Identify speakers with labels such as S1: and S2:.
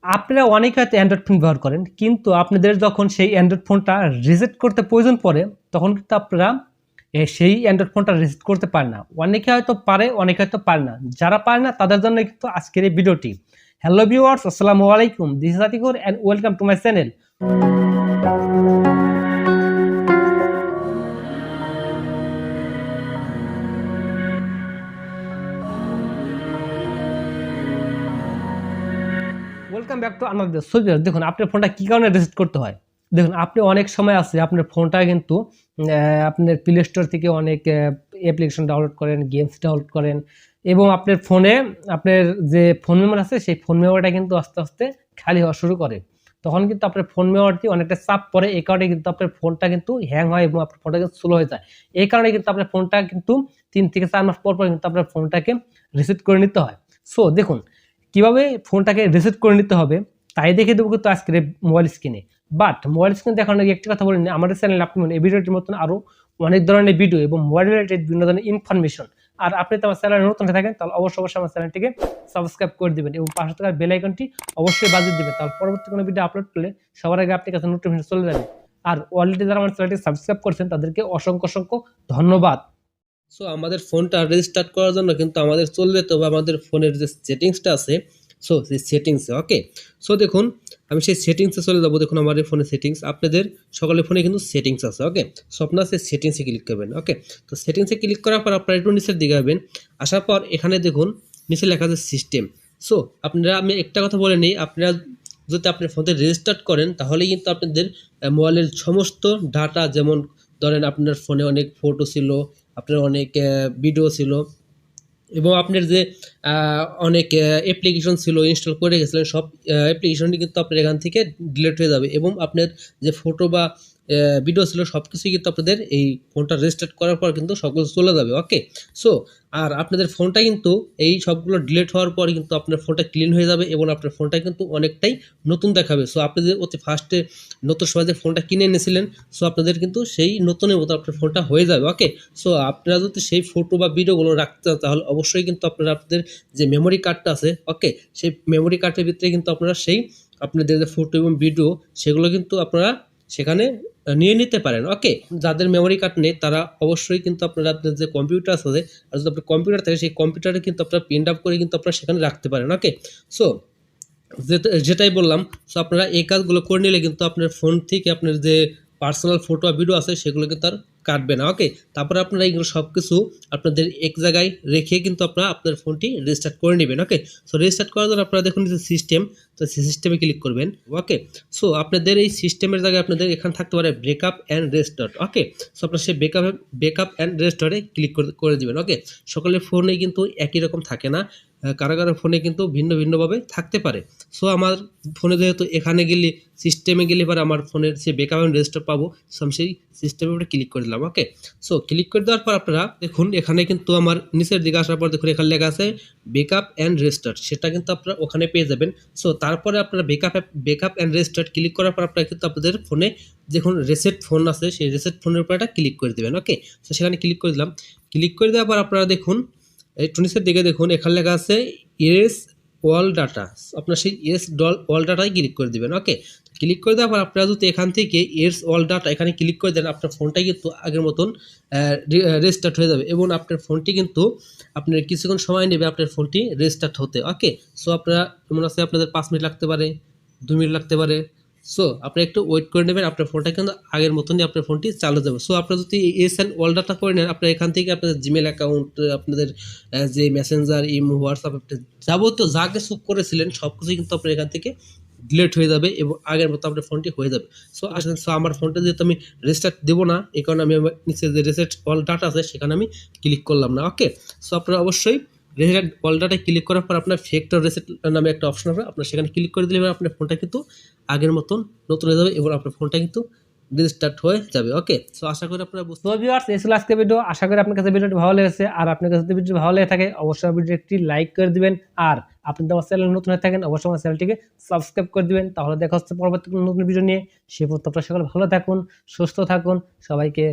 S1: আপনারা অনেকে হয়তো অ্যান্ড্রয়েড ফোন ব্যবহার করেন, কিন্তু আপনাদের যখন সেই অ্যান্ড্রয়েড ফোনটা রিসেট করতে প্রয়োজন পড়ে, তখন কিন্তু আপনারা সেই অ্যান্ড্রয়েড ফোনটা রিসেট করতে পারে না। অনেকে হয়তো পারে, অনেকে হয়তো পারে না। যারা পারে না তাদের জন্য কিন্তু আজকের এই ভিডিওটি। হ্যালো ভিউয়ার্স, আসসালামু আলাইকুম। This is Atiqur and welcome to my channel. Welcome back to another soldier. দেখুন আপনার ফোনটা কী কারণে রিসেট করতে হয়। দেখুন আপনি অনেক সময় আছে আপনার ফোনটা কিন্তু আপনার প্লে স্টোর থেকে অনেক অ্যাপ্লিকেশন ডাউনলোড করেন, গেমস ডাউনলোড করেন, এবং আপনার ফোনে আপনার যে ফোন মেমোরি আছে সেই ফোন মেমোরিটা কিন্তু আস্তে আস্তে খালি হওয়া শুরু করে। তখন কিন্তু আপনার ফোন মেমোরিতে অনেকটা চাপ পড়ে। এই কারণে কিন্তু আপনার ফোনটা কিন্তু হ্যাং হয় এবং আপনার ফোনটা কিন্তু স্লো হয়ে যায়। এই কারণে কিন্তু আপনার ফোনটা কিন্তু 3 থেকে 4 মাস পর কিন্তু আপনার ফোনটাকে রিসেট করে নিতে হয়। সো দেখুন কিভাবে ফোনটাকে রিসেট করে নিতে হবে তাই দেখে দেবো কিন্তু আজকের মোবাইল স্ক্রিনে। বাট মোবাইল স্ক্রিন দেখানোর আগে একটি কথা বলিনি, আমাদের চ্যানেলে আপনি এই ভিডিওটির মতন আরও অনেক ধরনের ভিডিও এবং মোবাইল রিলেটেড বিভিন্ন ধরনের ইনফরমেশন, আর আপনি তো আমার চ্যানেলে নতুন হয়ে থাকেন তাহলে অবশ্যই আমার চ্যানেলটিকে সাবস্ক্রাইব করে দিবেন এবং পাশে থাকা বেল আইকনটি অবশ্যই বাজিয়ে দিবেন, তাহলে পরবর্তী কোনো ভিডিও আপলোড করলে সবার আগে আপনার কাছে নোটিফিকেশন চলে যাবে। আর অলরেডি যারা আমার চ্যানেলটি সাবস্ক্রাইব করেছেন তাদেরকে অসংখ্য অসংখ্য ধন্যবাদ।
S2: সো আমাদের ফোনটা রেজিস্টার্ট করার জন্য কিন্তু আমাদের চলে যেতে হবে আমাদের ফোনের যে সেটিংসটা আছে। সো সেই সেটিংসে ওকে। সো দেখুন আমি সেই সেটিংসে চলে যাবো। দেখুন আমার এই ফোনের সেটিংস, আপনাদের সকলের ফোনে কিন্তু সেটিংস আছে। ওকে, সো আপনার সেই সেটিংসে ক্লিক করবেন। ওকে, তো সেটিংসে ক্লিক করার পর আপনারা একটু নিচের দিকে আসবেন। আসার পর এখানে দেখুন নিচে লেখা আছে সিস্টেম। সো আপনারা, আমি একটা কথা বলে নিই, আপনারা যদি আপনার ফোনতে রেজিস্টার্ট করেন তাহলে কিন্তু আপনাদের মোবাইলের সমস্ত ডাটা, যেমন ধরেন আপনার ফোনে অনেক ফটো ছিল, আপনার অনেক ভিডিও ছিল, এবং আপনার যে অনেক অ্যাপ্লিকেশন ছিল ইনস্টল করে গেছিলেন, সব অ্যাপ্লিকেশনটি কিন্তু আপনার এখান থেকে ডিলিট হয়ে যাবে, এবং আপনার যে ফটো বা ভিডিও ছিল সব কিছুই কিন্তু আপনাদের এই ফোনটা রেজিস্টার্ট করার পর কিন্তু সবগুলো চলে যাবে। ওকে, সো আর আপনাদের ফোনটা কিন্তু এই সবগুলো ডিলিট হওয়ার পরে কিন্তু আপনার ফোনটা ক্লিন হয়ে যাবে এবং আপনার ফোনটা কিন্তু অনেকটাই নতুন দেখাবে। সো আপনি যে অতি ফার্স্টে নতুন সময় যে ফোনটা কিনে এনেছিলেন, সো আপনাদের কিন্তু সেই নতুনের মতো আপনার ফোনটা হয়ে যাবে। ওকে, সো আপনারা যদি সেই ফটো বা ভিডিওগুলো রাখতে চান তাহলে অবশ্যই কিন্তু আপনারা আপনাদের যে মেমোরি কার্ডটা আছে, ওকে, সেই মেমোরি কার্ডের ভিতরে কিন্তু আপনারা সেই আপনাদের যে ফটো এবং ভিডিও সেগুলো কিন্তু আপনারা সেখানে নিয়ে নিতে পারেন। ওকে, যাদের মেমোরি কার্ড নেই তারা অবশ্যই কিন্তু আপনারা আপনাদের যে কম্পিউটার আছে, আর যদি আপনার কম্পিউটার থাকে সেই কম্পিউটারে কিন্তু আপনারা প্রিন্ট আপ করে কিন্তু আপনারা সেখানে রাখতে পারেন। ওকে, সো যেটাই বললাম, সো আপনারা এই কাজগুলো করে নিলে কিন্তু আপনার ফোন থেকে আপনার যে পার্সোনাল ফটো আর ভিডিও আছে সেগুলো কিন্তু আর কাটবে না। ওকে, তারপরে আপনারা এইগুলো সব কিছু আপনাদের এক জায়গায় রেখে কিন্তু আপনারা আপনার ফোনটি রেজিস্টার্ট করে নেবেন। ওকে, সো রেজিস্টার্ট করার জন্য আপনারা দেখুন যে সিস্টেম, তো সিস্টেমে ক্লিক করবেন। ওকে, সো আপনাদের এই সিস্টেমের জায়গায় আপনাদের এখানে থাকতে পারে breakup and restart. Okay, so আপনারা সেই ব্রেকআপ অ্যান্ড রেস্টার্টে ক্লিক করে দিবেন। ওকে, সকলের ফোনেই কিন্তু একই রকম থাকে না, কারো কারো ফোনে কিন্তু ভিন্ন ভিন্নভাবে থাকতে পারে। সো আমার ফোনে যেহেতু এখানে গেলে সিস্টেমে গেলে পরে আমার ফোনের সে ব্যাকআপ অ্যান্ড রেজিস্টার পাবো, সো আমি সেই সিস্টেমের উপরে ক্লিক করে দিলাম। ওকে, সো ক্লিক করে দেওয়ার পর আপনারা দেখুন এখানে কিন্তু আমার নিচের দিকে আসার পর দেখুন এখানে লেখা আছে ব্যাকআপ অ্যান্ড রেজিস্টার, সেটা কিন্তু আপনারা ওখানে পেয়ে যাবেন। সো তারপরে আপনারা ব্যাকআপ অ্যান্ড রেজিস্টার ক্লিক করার পর আপনারা কিন্তু আপনাদের ফোনে যখন রিসেট ফোন আছে সেই রিসেট ফোনের উপর একটা ক্লিক করে দেবেন। ওকে, সো সেখানে ক্লিক করে দিলাম। ক্লিক করে দেওয়ার পর আপনারা দেখুন এই নিচের দিকে দেখুন এখানে লেখা আছে ইরেজ অল ডাটা, আপনার সেই ইরেজ অল ডাটায় ক্লিক করে দেবেন। ওকে, ক্লিক করে দেওয়ার পর আপনারা যদি এখান থেকে ইরেজ অল ডাটা এখানে ক্লিক করে দেন, আপনার ফোনটা কিন্তু আগের মতন রেস্টার্ট হয়ে যাবে এবং আপনার ফোনটি কিন্তু আপনার কিছুক্ষণ সময় নেবে আপনার ফোনটি রেস্টার্ট হতে। ওকে, সো আপনারা এমন আছে আপনাদের 5 মিনিট লাগতে পারে, 2 মিনিট লাগতে পারে। সো আপনি একটু ওয়েট করে নেবেন, আপনার ফোনটা কিন্তু আগের মতনই আপনার ফোনটি চালু যাবে। সো আপনারা যদি এস অ্যান্ড অল ডাটা করে নেন, আপনার এখান থেকে আপনাদের জিমেল অ্যাকাউন্ট, আপনাদের যে মেসেঞ্জার, ইমো, হোয়াটসঅ্যাপ, যাবতীয় যা কিছু করেছিলেন সব কিছুই কিন্তু আপনার এখান থেকে ডিলিট হয়ে যাবে এবং আগের মতো আপনার ফোনটি হয়ে যাবে। সো আসলে আমার ফোনটা যেহেতু আমি রেজিস্টার দেবো না, এই কারণে আমি আমার নিচে যে রিসেট অল ডাটা আছে সেখানে আমি ক্লিক করলাম না। ওকে, সো আপনারা অবশ্যই রিসেট অল ডাটায় ক্লিক করার পর আপনার ফ্যাক্টর রিসেট নামে একটা অপশন হবে, আপনার সেখানে ক্লিক করে দিলে আপনার ফোনটা কিন্তু আগের মতন নতুন হয়ে যাবে এবং আপনার ফোনটা কিন্তু রেজিস্টার্ট হয়ে যাবে। ওকে, সো আশা করি আপনারা বুঝতে
S1: তো ভিউয়ার্স, এই ছিল আজকের ভিডিও। আশা করি আপনার কাছে ভিডিওটি ভালো লেগেছে, আর আপনার কাছে যদি ভিডিওটি ভালো লেগে থাকে অবশ্যই ভিডিও একটি লাইক করে দিবেন, আর আপনি তো আমার চ্যানেল নতুন হয়ে থাকেন অবশ্যই আমার চ্যানেলটিকে সাবস্ক্রাইব করে দিবেন। তাহলে দেখা হচ্ছে পরবর্তী কোনো নতুন ভিডিও নিয়ে। সে পর্যন্ত আপনারা সকলে ভালো থাকুন, সুস্থ থাকুন, সবাইকে